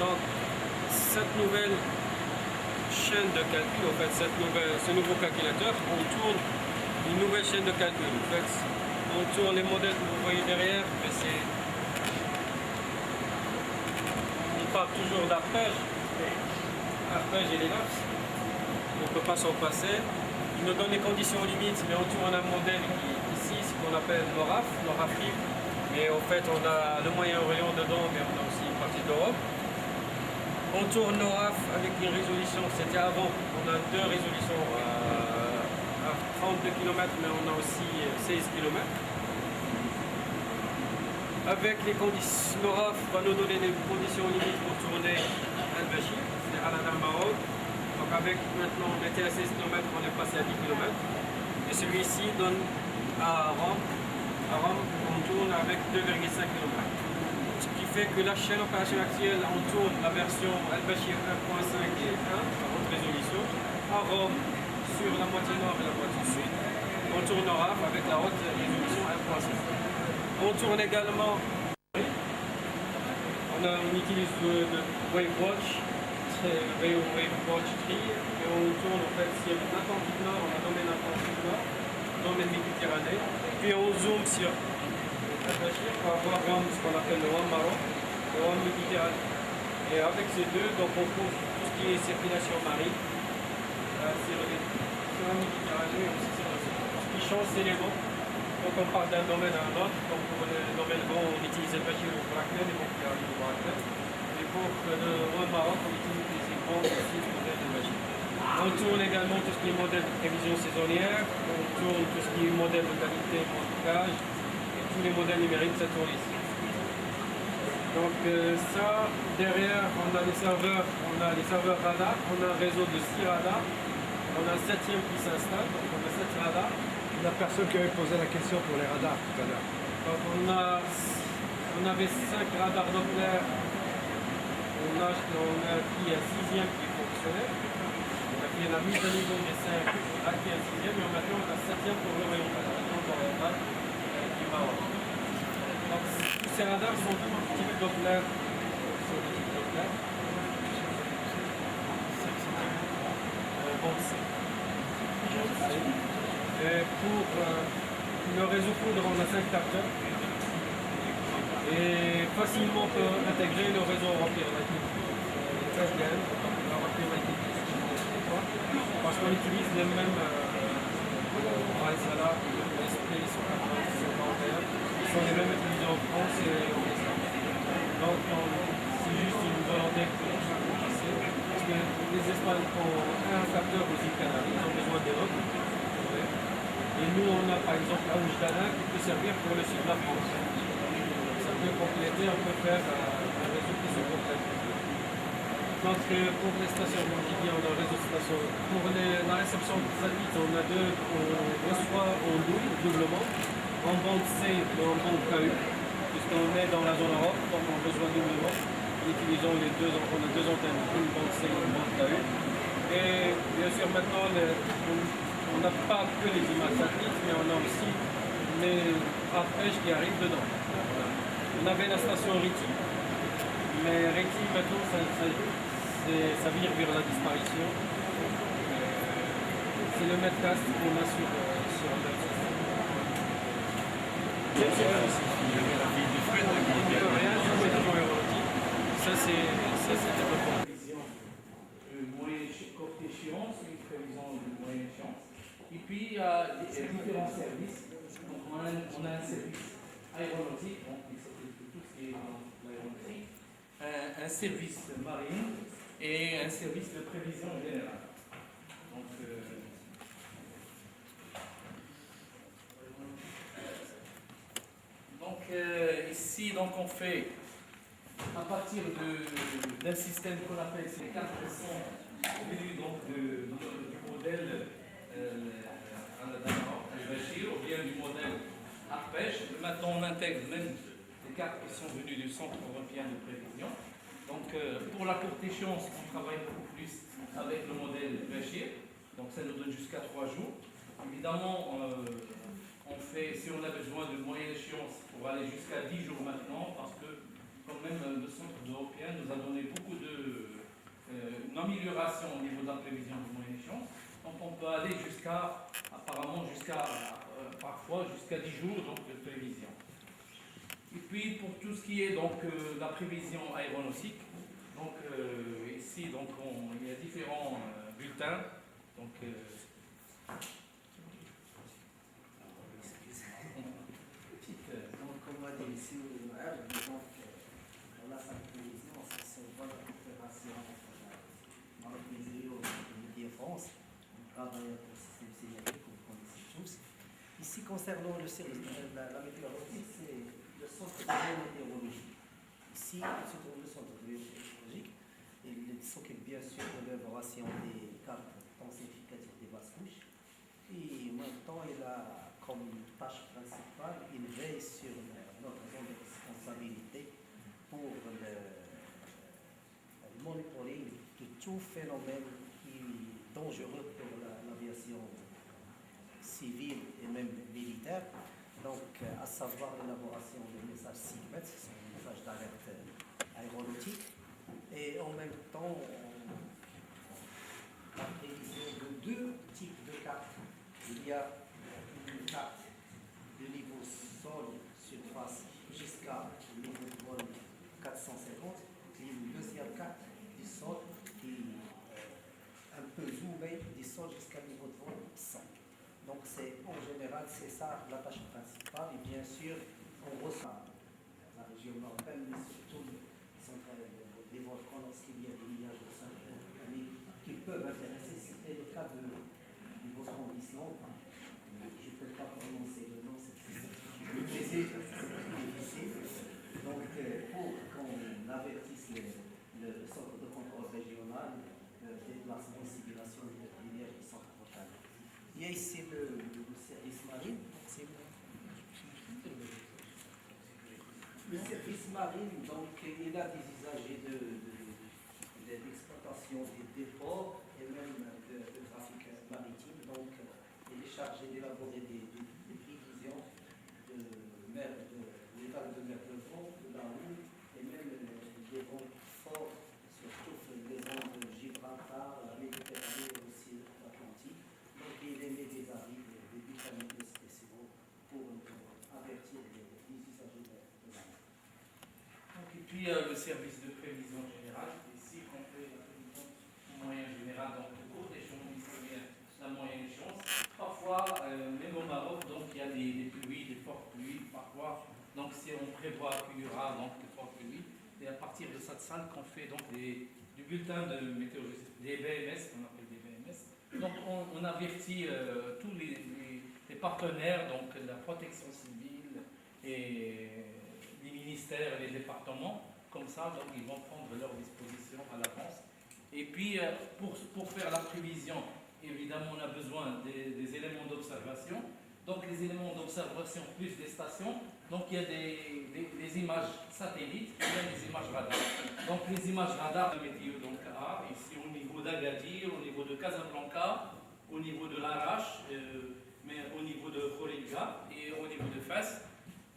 Donc, cette nouvelle chaîne de calcul, en fait, ce nouveau calculateur, on tourne une nouvelle chaîne de calcul. En fait, on tourne les modèles que vous voyez derrière, mais on parle toujours d'arpège et l'élapse. On ne peut pas s'en passer. Il nous donne les conditions limites, mais on tourne un modèle ici, ce qu'on appelle NORAF libre. Mais en fait, on a le Moyen-Orient dedans, mais on a aussi une partie d'Europe. On tourne NORAF avec une résolution, c'était avant, on a deux résolutions à 32 km, mais on a aussi 16 km. Avec les conditions, NORAF va nous donner les conditions limites pour tourner Al-Bashir, c'est Al-Adar Maroc. Donc avec maintenant, on était à 16 km, on est passé à 10 km. Et celui-ci donne à Rome, on tourne avec 2,5 km. Ce qui fait que la chaîne opérationnelle actuelle, on tourne la version Al-Bashir 1.5 et 1 à haute résolution. À Rome, sur la moitié nord et la moitié sud, on tourne NORAF avec la haute résolution 1.5. On tourne également, on utilise le WaveWatch, WaveWatch 3, et on tourne en fait sur l'Atlantique Nord, on a domaine Atlantique Nord, domaine Méditerranée, puis on zoome sur Al-Bashir pour avoir ce qu'on appelle le One Maroc, le One Méditerranée. Et avec ces deux, donc on trouve tout ce qui est circulation marine sur la Méditerranée et aussi sur l'océan. Ce qui change, c'est les vents. Donc on part d'un domaine à un autre. Donc pour le domaine vent, on utilise Al-Bashir ou Bracknell, les vents qui arrivent au Bracknell. Et pour le One Maroc, on utilise les vents aussi du modèle Al-Bashir. On tourne également tout ce qui est modèle de prévision saisonnière, on tourne tout ce qui est modèle de qualité, montage, et tous les modèles numériques, ça tourne ici. Donc ça, derrière, on a les serveurs radars, on a un réseau de 6 radars, on a un 7e qui s'installe, donc on a 7 radars. La personne qui avait posé la question pour les radars tout à l'heure. Donc on avait 5 radars Doppler, on a acquis un 6e qui fonctionnait. Il y a la mise à niveau des 5 acquis un 6e, et maintenant on a un 7e pour le rayon oriental du Maroc. Donc tous ces radars sont type Doppler. Et pour le réseau foudre, on a 5 capteurs. Et facilement on peut intégrer le réseau européen. Parce qu'on utilise les mêmes Raisala, SP, ils sont les mêmes utilisés en France et en Espagne. Donc c'est juste une volonté pour passer. Parce que les Espagnols ont un capteur aux îles Canaries, ils ont besoin des autres. Et nous on a par exemple la Oujdana qui peut servir pour le sud de la France. Ça peut compléter, on peut faire un réseau qui se complète. Donc pour les stations, comme je dis, on a un réseau de stations. Pour la réception des satellites, on reçoit en double, doublement, en bande C et en bande KU, puisqu'on est dans la zone Europe, donc on reçoit doublement. Utilisons on a deux antennes, une bande C et une bande KU. Et bien sûr maintenant, on n'a pas que les images satellites, mais on a aussi les arpèges qui arrivent dedans. Voilà. On avait la station RITI, mais RITI maintenant ça vire vers la disparition. C'est le METCAST qu'on a sur le système. Ça c'est développement. Courte échéance, une prévision de moyenne échéance. Et puis il y a différents services. Donc, on a un service aéronautique, donc tout ce qui est dans l'aéronautique, un service marine et un service de prévision générale. Donc, ici on fait à partir d'un système qu'on appelle ces 4 sont venus du modèle Al-Bashir ou bien du modèle Arpège. Maintenant on intègre même les 4 qui sont venus du Centre européen de prévision. Donc pour la courte échéance, on travaille beaucoup plus avec le modèle Bashir. Donc ça nous donne jusqu'à 3 jours. Évidemment, si on a besoin de moyenne échéance pour aller jusqu'à 10 jours maintenant, parce que quand même le Centre européen nous a donné beaucoup amélioration au niveau de la prévision de moyenne échéance. Donc on peut aller apparemment parfois jusqu'à 10 jours donc, de prévision. Et puis pour tout ce qui est donc la prévision aéronautique, donc ici donc il y a différents bulletins. Donc Donc, comme on dit ici, donc, on a sa prévision, c'est une bonne coopération entre les et France. On travaille pour le système sélectif, comme vous connaissez tous. Ici, concernant le service, la météorologie, c'est le centre de météorologie. Ici, se trouve le centre de météorologie. Il s'occupe bien sûr de l'élaboration des cartes densificatives des basses couches. Et en même temps, il a comme tâche principale, il veille sur notre zone de responsabilité pour le monitoring de tout phénomène qui est dangereux pour l'aviation civile et même militaire. Donc, à savoir l'élaboration des messages SIGMET, ce sont des messages d'alerte aéronautique, et en même temps, la prévision de deux types de cartes. Il y a une carte de niveau sol, surface, jusqu'à niveau de vol 450, et une deuxième carte du sol qui est un peu zoomée du sol jusqu'à niveau de vol 100. Donc en général, c'est ça la tâche principale. Et bien sûr, on reçoit la région nord-est, mais surtout des volcans lorsqu'il y a des milliards de années qui peuvent intéresser. C'était le cas des volcans d'Islande. Je ne peux pas prononcer le nom, c'est difficile. Donc, pour qu'on avertisse le centre de contrôle régional, déplacement et simulation des rivières du centre local. Il y a ici le service marine. Le service marine, donc, il a des usagers d'exploitation des ports et même de trafic maritime. Donc, il est chargé d'élaborer des prévisions de l'état de mer de vent, de la houle, et même des vents forts, surtout les vents de Gibraltar, la Méditerranée et aussi l'Atlantique. Donc, il émet des avis, des bulletins spéciaux pour avertir les usagers de la mer. et puis le service de prévision générale, ici on fait la prévision moyenne générale, donc de courte échéance, la moyenne échéance. Parfois, même au Maroc, donc il y a des pluies, des fortes pluies, parfois. Donc si on prévoit qu'il y aura donc de fortes pluies, et à partir de cette salle qu'on fait donc du bulletin de météorologie, des BMS, qu'on appelle des BMS. Donc on avertit tous les partenaires, donc la protection civile et les ministères et les départements, comme ça, donc ils vont prendre leurs dispositions à l'avance. Et puis, pour faire la prévision, évidemment, on a besoin des éléments d'observation. Donc, les éléments d'observation plus des stations. Donc, il y a des images satellites, il y a des images radar. Donc, les images radar de météo, donc ici au niveau d'Agadir, au niveau de Casablanca, au niveau de Larache, mais au niveau de Khouribga et au niveau de Fès,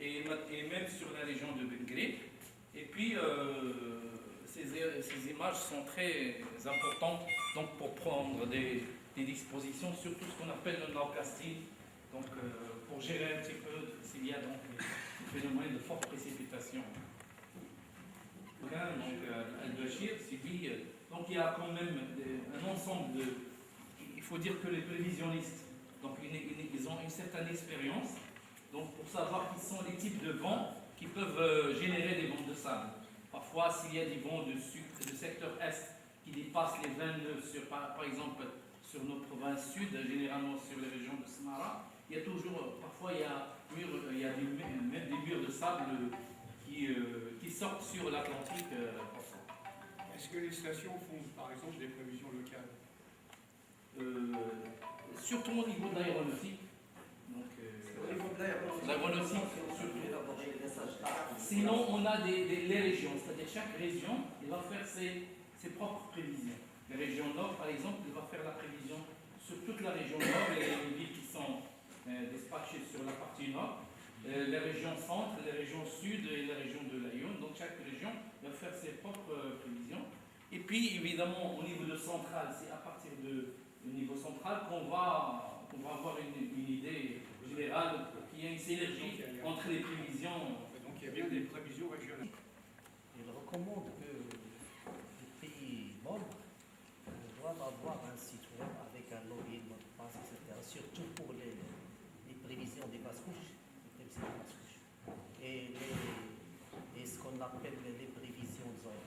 et même sur la région de Bengré. Et puis, ces images sont très importantes donc, pour prendre des dispositions, surtout ce qu'on appelle le nowcasting, donc pour gérer un petit peu s'il y a donc des phénomènes de forte précipitation. Donc, Al-Bashir, Sylvie, donc il y a quand même un ensemble de... Il faut dire que les prévisionnistes, donc ils ont une certaine expérience, donc pour savoir quels sont les types de vents qui peuvent générer des vents de sable. Parfois, s'il y a des vents du secteur est qui dépassent les 20 nœuds, par exemple sur nos provinces sud, généralement sur les régions de Samara, il y a toujours, parfois il y a même des murs de sable qui sortent sur l'Atlantique. Est-ce que les stations font par exemple des prévisions locales? Surtout au niveau de l'aéronautique. Au niveau de l'aéronautique, sinon, on a les régions, c'est-à-dire chaque région, il va faire ses propres prévisions. Les régions nord, par exemple, il va faire la prévision sur toute la région nord, les villes qui sont dispatchées sur la partie nord, les régions centre, les régions sud et les régions de l'Aïon. Donc chaque région va faire ses propres prévisions. Et puis, évidemment, au niveau de central, c'est à partir du niveau central qu'on va avoir une idée générale, qu'il y a une synergie entre les prévisions. Donc il y a bien des prévisions régionales. Il recommande que les pays membres doivent avoir un site web avec un login, mot de passe, etc. Surtout pour les prévisions des basses couches, et ce qu'on appelle les prévisions de zone.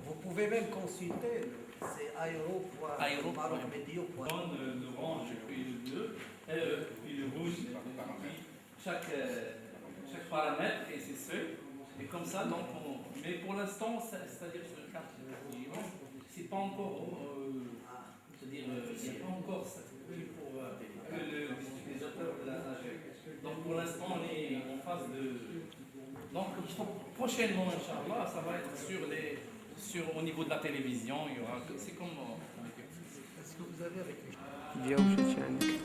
Vous pouvez même consulter, c'est aéro.marocmedio. L'orange, puis le bleu, puis le rouge, puis chaque paramètre et ses seuils. Et comme ça, donc, mais pour l'instant, c'est-à-dire sur le 4, c'est pas encore, c'est-à-dire, il n'y a pas encore ça pour que les utilisateurs de la AG. Donc pour l'instant, on est en phase de. Donc prochainement, Inch'Allah, ça va être au niveau de la télévision, il y aura. C'est comme. Est-ce que vous avez avec lui Via Oceanic.